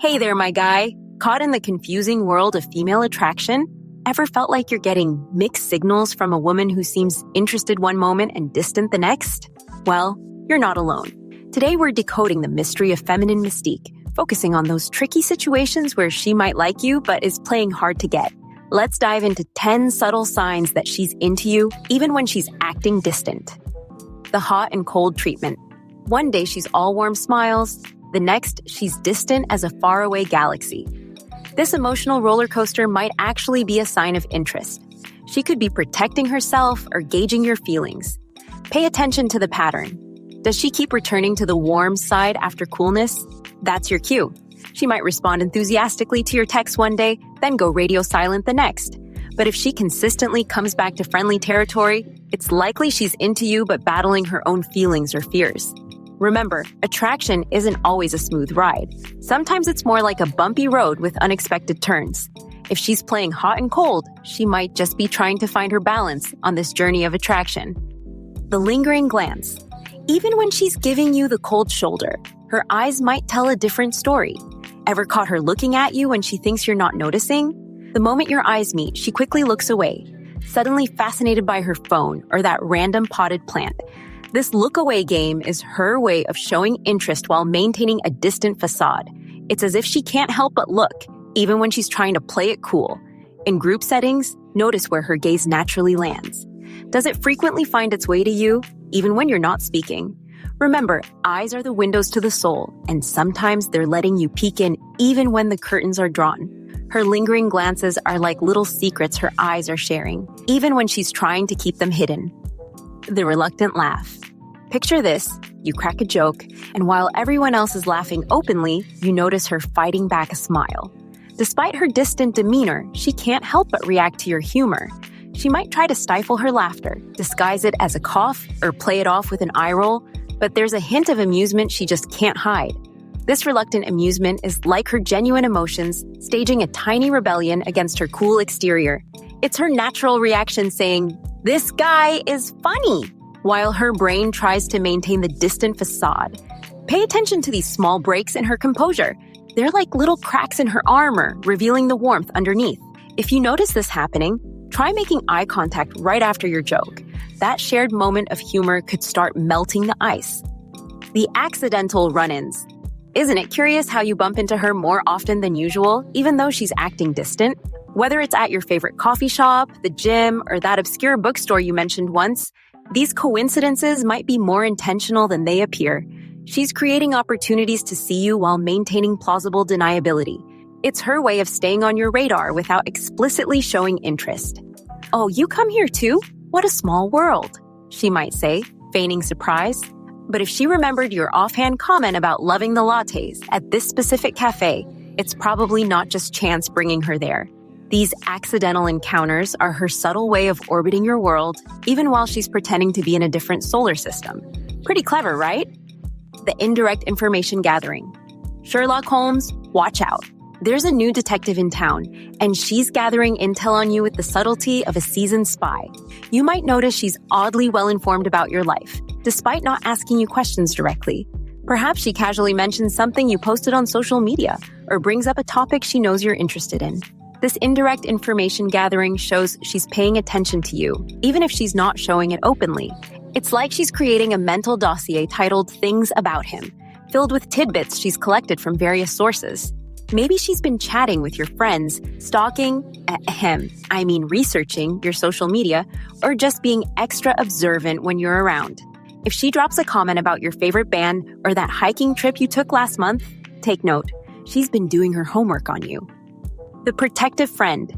Hey there, my guy. Caught in the confusing world of female attraction? Ever felt like you're getting mixed signals from a woman who seems interested one moment and distant the next? Well, you're not alone. Today we're decoding the mystery of feminine mystique, focusing on those tricky situations where she might like you but is playing hard to get. Let's dive into 10 subtle signs that she's into you, even when she's acting distant. The hot and cold treatment. One day she's all warm smiles, the next she's distant as a faraway galaxy. This emotional roller coaster might actually be a sign of interest. She could be protecting herself or gauging your feelings. Pay attention to the pattern. Does she keep returning to the warm side after coolness? That's your cue. She might respond enthusiastically to your text one day, then go radio silent the next. But if she consistently comes back to friendly territory, it's likely she's into you but battling her own feelings or fears. Remember, attraction isn't always a smooth ride. Sometimes it's more like a bumpy road with unexpected turns. If she's playing hot and cold, she might just be trying to find her balance on this journey of attraction. The lingering glance. Even when she's giving you the cold shoulder, her eyes might tell a different story. Ever caught her looking at you when she thinks you're not noticing? The moment your eyes meet, she quickly looks away, suddenly fascinated by her phone or that random potted plant. This look-away game is her way of showing interest while maintaining a distant facade. It's as if she can't help but look, even when she's trying to play it cool. In group settings, notice where her gaze naturally lands. Does it frequently find its way to you, even when you're not speaking? Remember, eyes are the windows to the soul, and sometimes they're letting you peek in even when the curtains are drawn. Her lingering glances are like little secrets her eyes are sharing, even when she's trying to keep them hidden. The reluctant laugh. Picture this, you crack a joke, and while everyone else is laughing openly, you notice her fighting back a smile. Despite her distant demeanor, she can't help but react to your humor. She might try to stifle her laughter, disguise it as a cough, or play it off with an eye roll, but there's a hint of amusement she just can't hide. This reluctant amusement is like her genuine emotions, staging a tiny rebellion against her cool exterior. It's her natural reaction saying, "This guy is funny," while her brain tries to maintain the distant facade. Pay attention to these small breaks in her composure. They're like little cracks in her armor, revealing the warmth underneath. If you notice this happening, try making eye contact right after your joke. That shared moment of humor could start melting the ice. The accidental run-ins. Isn't it curious how you bump into her more often than usual, even though she's acting distant? Whether it's at your favorite coffee shop, the gym, or that obscure bookstore you mentioned once, these coincidences might be more intentional than they appear. She's creating opportunities to see you while maintaining plausible deniability. It's her way of staying on your radar without explicitly showing interest. "Oh, you come here too? What a small world," she might say, feigning surprise. But if she remembered your offhand comment about loving the lattes at this specific cafe, it's probably not just chance bringing her there. These accidental encounters are her subtle way of orbiting your world, even while she's pretending to be in a different solar system. Pretty clever, right? The indirect information gathering. Sherlock Holmes, watch out. There's a new detective in town, and she's gathering intel on you with the subtlety of a seasoned spy. You might notice she's oddly well-informed about your life, despite not asking you questions directly. Perhaps she casually mentions something you posted on social media, or brings up a topic she knows you're interested in. This indirect information gathering shows she's paying attention to you, even if she's not showing it openly. It's like she's creating a mental dossier titled Things About Him, filled with tidbits she's collected from various sources. Maybe she's been chatting with your friends, researching your social media, or just being extra observant when you're around. If she drops a comment about your favorite band or that hiking trip you took last month, take note. She's been doing her homework on you. The protective friend.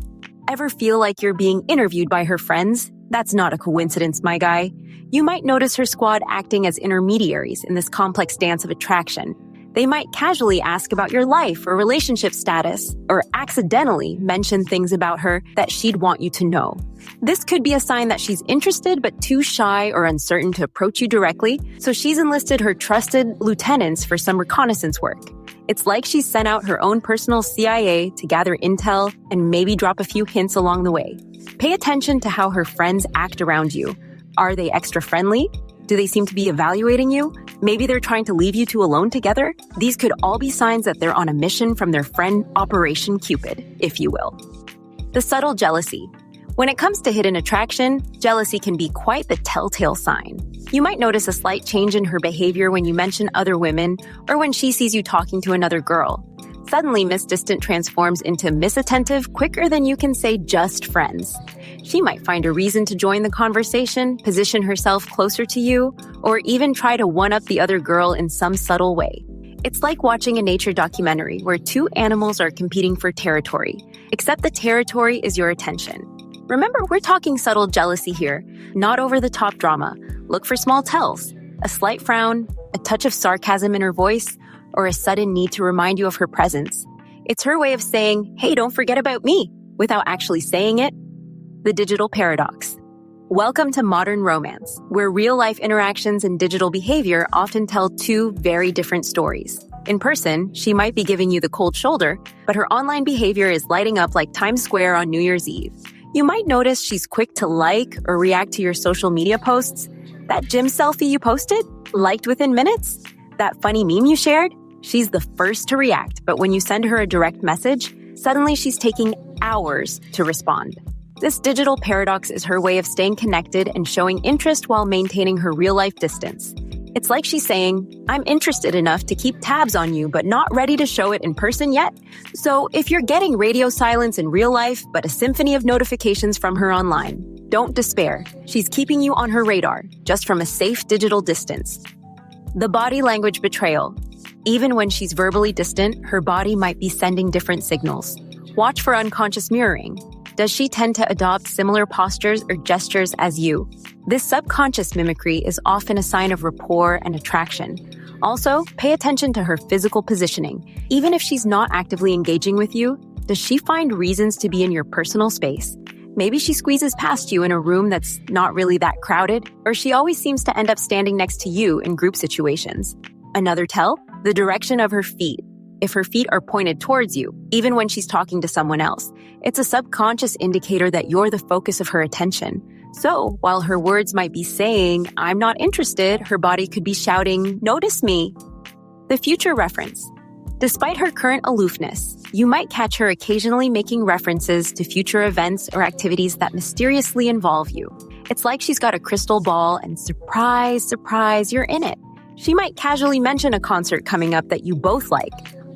Ever feel like you're being interviewed by her friends? That's not a coincidence, my guy. You might notice her squad acting as intermediaries in this complex dance of attraction. They might casually ask about your life or relationship status, or accidentally mention things about her that she'd want you to know. This could be a sign that she's interested but too shy or uncertain to approach you directly, so she's enlisted her trusted lieutenants for some reconnaissance work. It's like she's sent out her own personal CIA to gather intel and maybe drop a few hints along the way. Pay attention to how her friends act around you. Are they extra friendly? Do they seem to be evaluating you? Maybe they're trying to leave you two alone together? These could all be signs that they're on a mission from their friend Operation Cupid, if you will. The subtle jealousy. When it comes to hidden attraction, jealousy can be quite the telltale sign. You might notice a slight change in her behavior when you mention other women or when she sees you talking to another girl. Suddenly, Miss Distant transforms into Miss Attentive quicker than you can say just friends. She might find a reason to join the conversation, position herself closer to you, or even try to one-up the other girl in some subtle way. It's like watching a nature documentary where two animals are competing for territory, except the territory is your attention. Remember, we're talking subtle jealousy here, not over-the-top drama. Look for small tells, a slight frown, a touch of sarcasm in her voice, or a sudden need to remind you of her presence. It's her way of saying, hey, don't forget about me, without actually saying it. The digital paradox. Welcome to modern romance, where real-life interactions and digital behavior often tell two very different stories. In person, she might be giving you the cold shoulder, but her online behavior is lighting up like Times Square on New Year's Eve. You might notice she's quick to like or react to your social media posts. That gym selfie you posted, liked within minutes? That funny meme you shared? She's the first to react, but when you send her a direct message, suddenly she's taking hours to respond. This digital paradox is her way of staying connected and showing interest while maintaining her real-life distance. It's like she's saying, I'm interested enough to keep tabs on you, but not ready to show it in person yet. So if you're getting radio silence in real life, but a symphony of notifications from her online, don't despair. She's keeping you on her radar, just from a safe digital distance. The body language betrayal. Even when she's verbally distant, her body might be sending different signals. Watch for unconscious mirroring. Does she tend to adopt similar postures or gestures as you? This subconscious mimicry is often a sign of rapport and attraction. Also, pay attention to her physical positioning. Even if she's not actively engaging with you, does she find reasons to be in your personal space? Maybe she squeezes past you in a room that's not really that crowded, or she always seems to end up standing next to you in group situations. Another tell? The direction of her feet. If her feet are pointed towards you, even when she's talking to someone else, it's a subconscious indicator that you're the focus of her attention. So, while her words might be saying, I'm not interested, her body could be shouting, notice me. The future reference. Despite her current aloofness, you might catch her occasionally making references to future events or activities that mysteriously involve you. It's like she's got a crystal ball and surprise, surprise, you're in it. She might casually mention a concert coming up that you both like.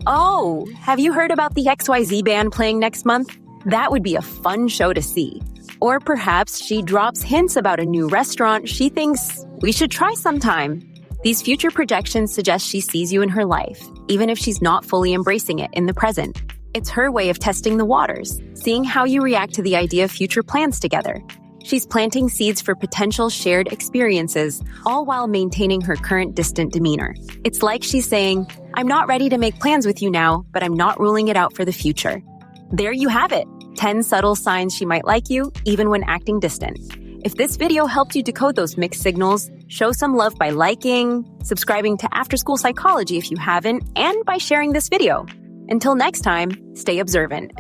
Oh, have you heard about the XYZ band playing next month? That would be a fun show to see. Or perhaps she drops hints about a new restaurant she thinks we should try sometime. These future projections suggest she sees you in her life, even if she's not fully embracing it in the present. It's her way of testing the waters, seeing how you react to the idea of future plans together. She's planting seeds for potential shared experiences, all while maintaining her current distant demeanor. It's like she's saying, I'm not ready to make plans with you now, but I'm not ruling it out for the future. There you have it, 10 subtle signs she might like you, even when acting distant. If this video helped you decode those mixed signals, show some love by liking, subscribing to Afterschool Psychology if you haven't, and by sharing this video. Until next time, stay observant.